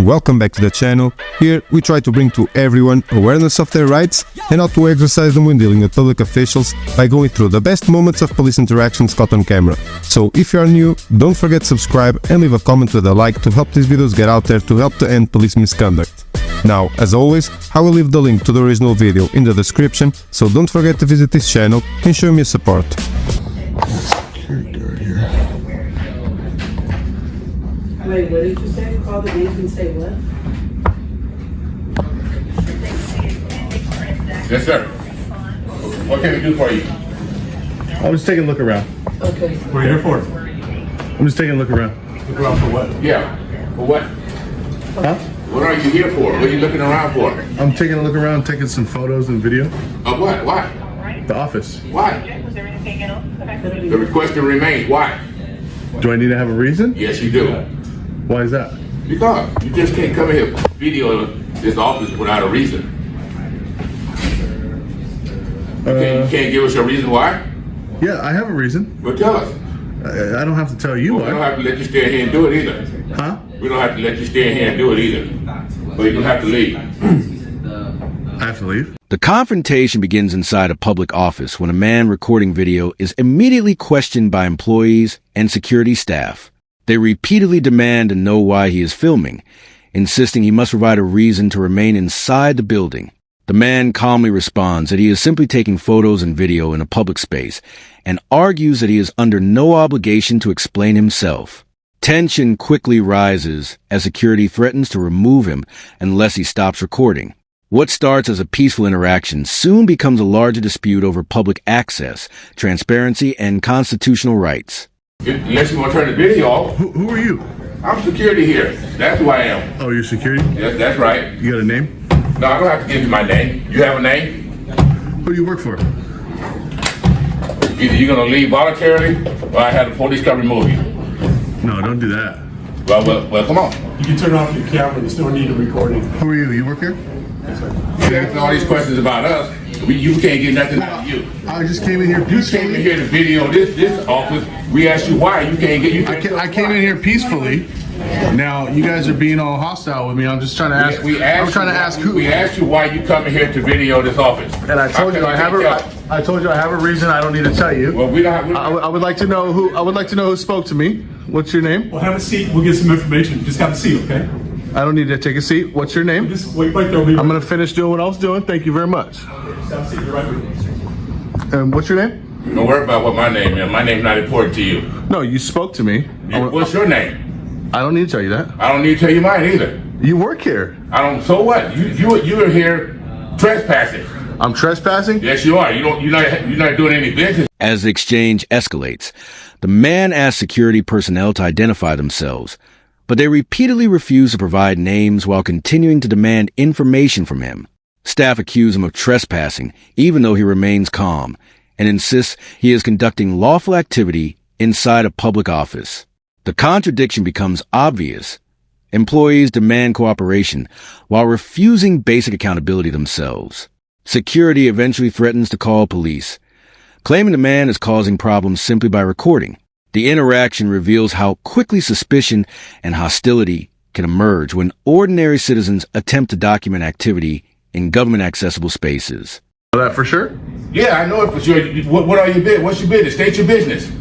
Welcome back to the channel. Here we try to bring to everyone awareness of their rights and how to exercise them when dealing with public officials by going through the best moments of police interactions caught on camera. So if you are new, don't forget to subscribe and leave a comment with a like to help these videos get out there to help to end police misconduct. Now, as always, I will leave the link to the original video in the description, so don't forget to visit this channel and show me your support. Wait, what did you say? Call the agent and say what? Yes, sir. What can we do for you? I'm just taking a look around. Okay. What are you here for? I'm just taking a look around. Look around for what? Yeah. For what? Huh? What are you here for? What are you looking around for? I'm taking a look around, taking some photos and video. Of what? Why? The office. Why? The request to remain. Why? Do I need to have a reason? Yes, you do. Why is that? Because you just can't come in here video this office without a reason. You can't give us a reason why? Yeah, I have a reason. Well, tell us. I don't have to tell you We don't why. have to let you stand here and do it either. Huh? We don't have to let you stand here and do it either. But you don't have to leave. I have to leave? The confrontation begins inside a public office when a man recording video is immediately questioned by employees and security staff. They repeatedly demand to know why he is filming, insisting he must provide a reason to remain inside the building. The man calmly responds that he is simply taking photos and video in a public space and argues that he is under no obligation to explain himself. Tension quickly rises as security threatens to remove him unless he stops recording. What starts as a peaceful interaction soon becomes a larger dispute over public access, transparency, and constitutional rights. Unless you want to turn the video off. Who are you? I'm security here. That's who I am. Oh, you're security? Yes, that's right. You got a name? No, I don't have to give you my name. You have a name? Who do you work for? Either you're going to leave voluntarily or I have the police come remove you. No, don't do that. Well, come on. You can turn off your camera. You still need a recording. Who are you? You work here? You're asking all these questions about us. You can't get nothing out of you. I just came in here You came in peacefully. here to video this office. We asked you why. You can't get. I came in here peacefully. Now you guys are being all hostile with me. I'm just trying to ask. I'm trying to ask who. We asked you why you coming here to video this office. And I told you I have a. I told you I have a reason. I don't need to tell you. Well, we don't have. I would like to know who. I would like to know who spoke to me. What's your name? Well, have a seat. We'll get some information. Just have a seat, okay? I don't need to take a seat. What's your name? Just wait right there. I'm gonna finish doing what I was doing. Thank you very much. Just have a seat. You're right with me. And what's your name? Don't worry about what my name is. My name's not important to you. No, you spoke to me. What's your name? I don't need to tell you that. I don't need to tell you mine either. You work here. I don't. So what? You're here trespassing. I'm trespassing. Yes, you are. You're not doing any business. As the exchange escalates, the man asks security personnel to identify themselves, but they repeatedly refuse to provide names while continuing to demand information from him. Staff accuse him of trespassing, even though he remains calm, and insists he is conducting lawful activity inside a public office. The contradiction becomes obvious. Employees demand cooperation while refusing basic accountability themselves. Security eventually threatens to call police, claiming the man is causing problems simply by recording. The interaction reveals how quickly suspicion and hostility can emerge when ordinary citizens attempt to document activity in government-accessible spaces. Know that for sure? Yeah, I know it for sure. What are your business? What's your business? State your business.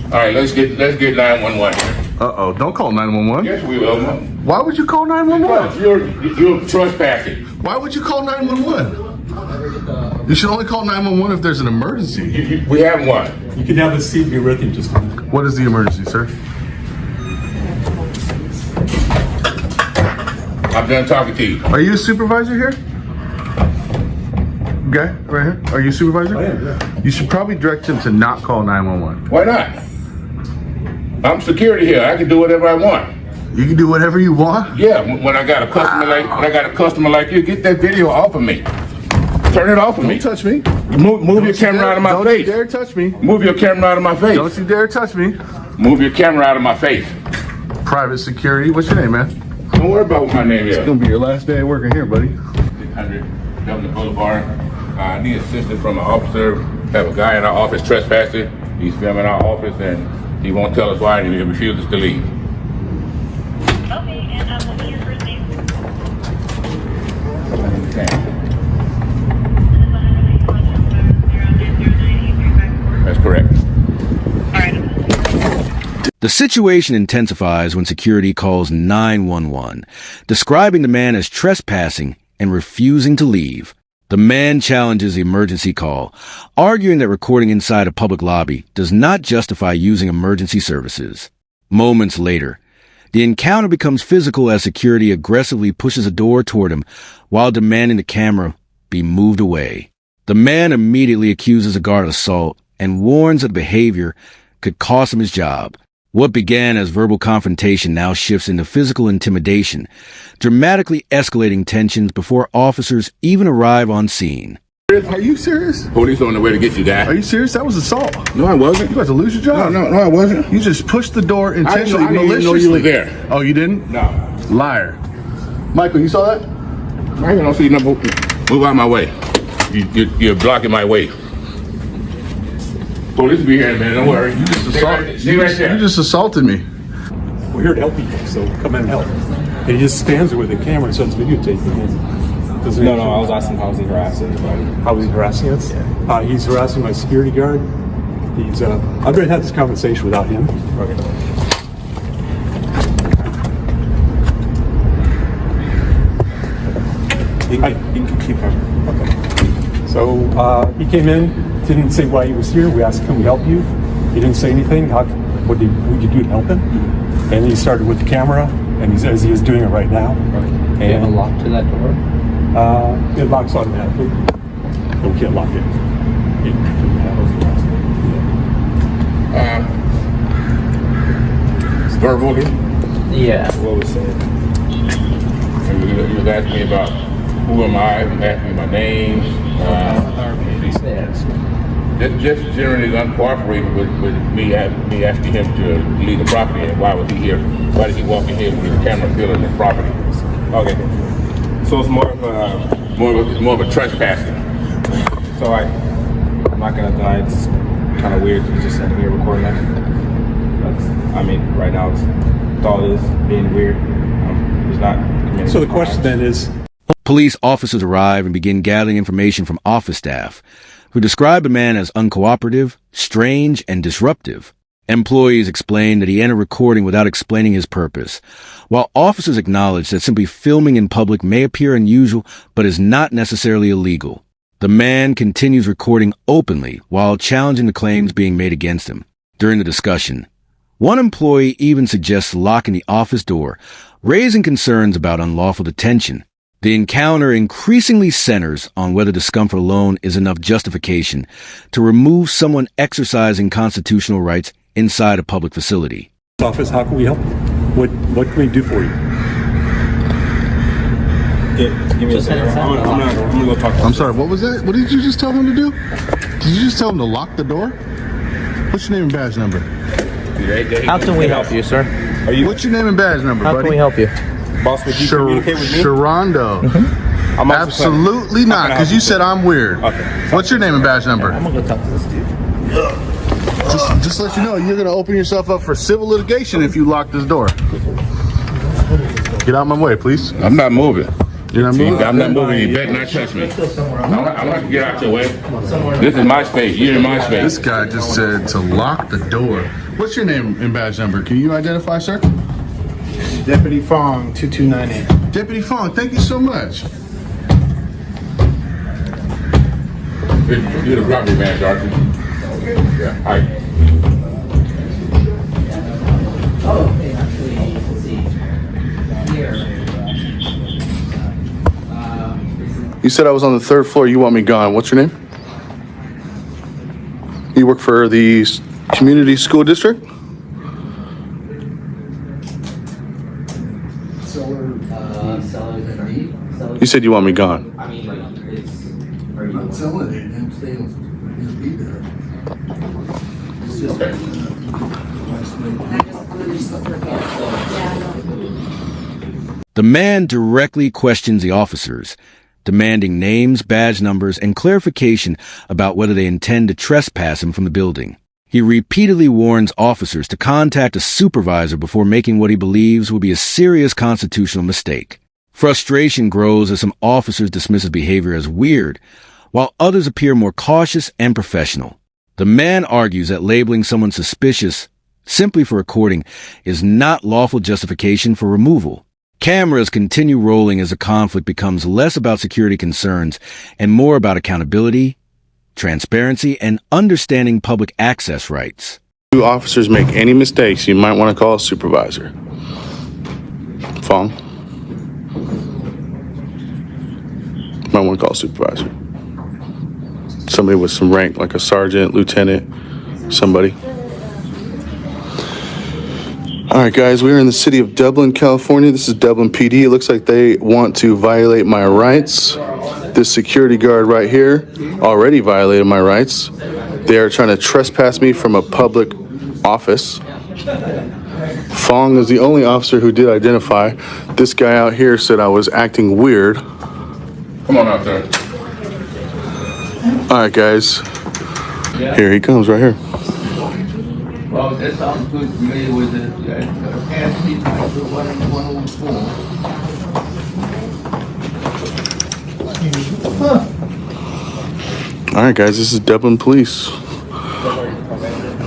All right, let's get 911 here. Uh-oh, don't call 911. Yes, we will. Why would you call 911? You're trespassing. Why would you call 911? You should only call 911 if there's an emergency. We have one. You can have a seat and be with him just a minute. What is the emergency, sir? I'm done talking to you. Are you a supervisor here? Okay, right here. Are you a supervisor? I am, yeah. You should probably direct him to not call 911. Why not? I'm security here. I can do whatever I want. You can do whatever you want? Yeah, when I got a customer like you, get that video off of me. Turn it off of me. Don't touch me. Move your camera out of my face. Don't you dare touch me. Move your camera out of my face. Don't you dare touch me. Move your camera out of my face. Private security. What's your name, man? Don't worry about what my name is. It's gonna be your last day working here, buddy. 600 Governor Boulevard. I need assistance from an officer. Have a guy in our office trespassing. He's filming our office and He won't tell us why, and he refuses to leave. Okay, and what was your first name? That's correct. The situation intensifies when security calls 911, describing the man as trespassing and refusing to leave. The man challenges the emergency call, arguing that recording inside a public lobby does not justify using emergency services. Moments later, the encounter becomes physical as security aggressively pushes a door toward him while demanding the camera be moved away. The man immediately accuses a guard of assault and warns that the behavior could cost him his job. What began as verbal confrontation now shifts into physical intimidation, dramatically escalating tensions before officers even arrive on scene. Are you serious? Police on the way to get you, guy. Are you serious? That was assault. No, I wasn't. You about to lose your job. No, I wasn't. You just pushed the door intentionally, I didn't even know maliciously. you were there. Oh, you didn't? No. Liar. Michael, you saw that? I don't see nothing. Move out of my way. You're blocking my way. Police will be here in a minute. Don't worry. Stay right there. You just assaulted me. We're here to help people, so come and help. And he just stands there with the camera and starts videotaping. No, I was asking how was he harassing everybody. How was he harassing us? Yeah. He's harassing my security guard. He's. I'd rather have this conversation without him. Okay. You can keep him. Okay. So he came in, didn't say why he was here. We asked, can we help you? He didn't say anything. What did you do to help him? And he started with the camera, and he says he is doing it right now. Okay. And Do you have a lock to that door? It locks automatically. But we can't lock it. Verbally? Yeah. What was said? He was asking me about who am I, he was asking me my name. Just generally uncooperating with me asking him to leave the property, and why was he here? Why did he walk in here with the camera filling the property? Okay. So it's more of a More of a trespassing. So I'm not gonna deny it's kind of weird. He's just sitting here recording that. Right now it's all it is being weird. He's not committing So the crimes. question then is, Police officers arrive and begin gathering information from office staff, who describe the man as uncooperative, strange, and disruptive. Employees explain that he entered recording without explaining his purpose, while officers acknowledge that simply filming in public may appear unusual but is not necessarily illegal. The man continues recording openly while challenging the claims being made against him. During the discussion, one employee even suggests locking the office door, raising concerns about unlawful detention. The encounter increasingly centers on whether discomfort alone is enough justification to remove someone exercising constitutional rights inside a public facility. office, how can we help you? What can we do for you? Give me a second. I'm gonna go talk to him. I'm sorry, what was that? What did you just tell him to do? Did you just tell him to lock the door? What's your name and badge number? How can we help you, sir? What's your name and badge number, How buddy? can we help you? Boss, would you communicate with me? Sharondo. I'm also Absolutely How not, can I because help you you, said I'm weird. Okay. What's your name and badge number? I'm gonna go talk to this dude. Just let you know, you're gonna open yourself up for civil litigation if you lock this door. Get out of my way, please. I'm not moving. You're not moving. I'm not moving. You better not touch me. I'm not gonna get out your way. This is my space. You're in my space. This guy just said to lock the door. What's your name and badge number? Can you identify, sir? Deputy Fong, 2298. Deputy Fong, thank you so much. You're the property manager, aren't you? Yeah. Hi. Oh, actually, let's see. Here. You said I was on the third floor. You want me gone. What's your name? You work for the community school district? You said you want me gone. I mean, like, it's. Are you? I'm telling you, I'm staying, he'll be there. It's just. The man directly questions the officers, demanding names, badge numbers, and clarification about whether they intend to trespass him from the building. He repeatedly warns officers to contact a supervisor before making what he believes will be a serious constitutional mistake. Frustration grows as some officers dismiss his behavior as weird, while others appear more cautious and professional. The man argues that labeling someone suspicious simply for recording is not lawful justification for removal. Cameras continue rolling as the conflict becomes less about security concerns and more about accountability, transparency, and understanding public access rights. If officers make any mistakes, you might want to call a supervisor. Fong? Might want to call a supervisor. Somebody with some rank, like a sergeant, lieutenant, somebody. All right, guys, we're in the city of Dublin, California. This is Dublin PD. It looks like they want to violate my rights. This security guard right here already violated my rights. They are trying to trespass me from a public office. Fong is the only officer who did identify. This guy out here said I was acting weird. Come on out there. All right, guys. Here he comes right here. Well, that sounds good to me with it. Ask me type of 104. All right, guys, this is Dublin Police.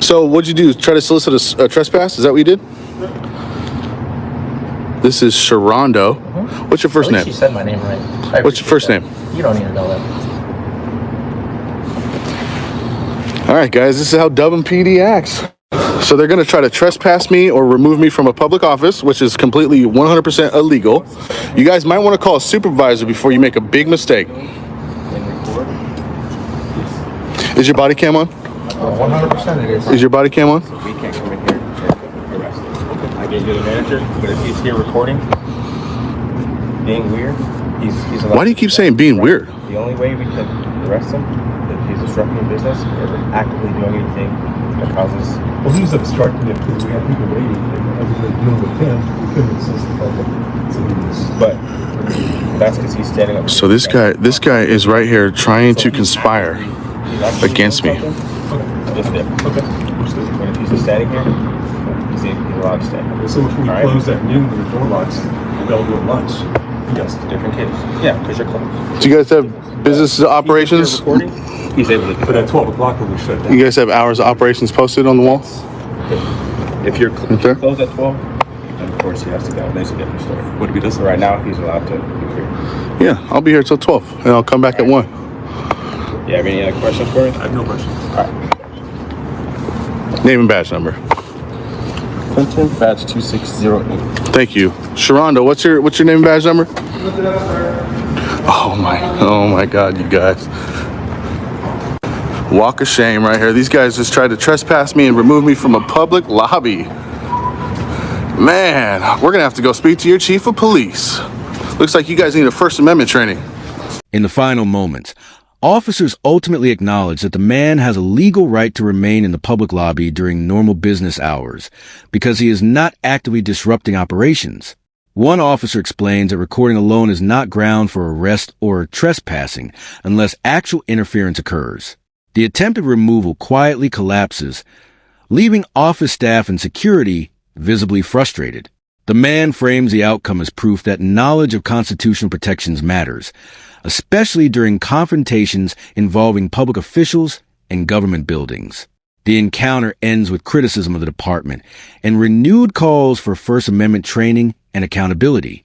So what'd you do? Try to solicit a trespass? Is that what you did? This is Sharondo. What's your first name? She said my name right. What's your first name? You don't need to know that. All right, guys, this is how Dublin PD acts. So they're going to try to trespass me or remove me from a public office, which is completely 100% illegal. You guys might want to call a supervisor before you make a big mistake. Is your body cam on? 100% it is. Is your body cam on? We can't come in here and arrest him. I gave you the manager, but if he's here recording, being weird, he's allowed. Why do you keep saying being weird? The only way we can arrest him is if he's disrupting business or actively doing anything that causes. Well, he's obstructing it because we have people waiting. And as we're dealing with him, we couldn't assist the public. So he was. But that's because he's standing up. So this guy is right here trying to conspire against me. Just there. Okay. But if he's just standing here, he's allowed to stand. So if we close at noon and the door locks, they'll do at lunch. Yes, different case. Yeah, because you're closed. Do you guys have business operations? Recording, he's able to do But that. at 12 o'clock when we shut down. You guys have hours of operations posted on the wall? If you're Okay. closed at 12, then of course he has to go. There's a different story. What if he doesn't? Right now, he's allowed to be here. Yeah, I'll be here till 12, and I'll come back at 1. You have any other questions for me? I have no questions. All right. Name and badge number. Clinton, badge 2608. Thank you. Sharondo, what's your name and badge number? Oh my God, you guys. Walk of shame right here. These guys just tried to trespass me and remove me from a public lobby. Man, we're gonna have to go speak to your chief of police. Looks like you guys need a First Amendment training. In the final moments, officers ultimately acknowledge that the man has a legal right to remain in the public lobby during normal business hours because he is not actively disrupting operations. One officer explains that recording alone is not ground for arrest or trespassing unless actual interference occurs. The attempted removal quietly collapses, leaving office staff and security visibly frustrated. The man frames the outcome as proof that knowledge of constitutional protections matters, especially during confrontations involving public officials and government buildings. The encounter ends with criticism of the department and renewed calls for First Amendment training and accountability.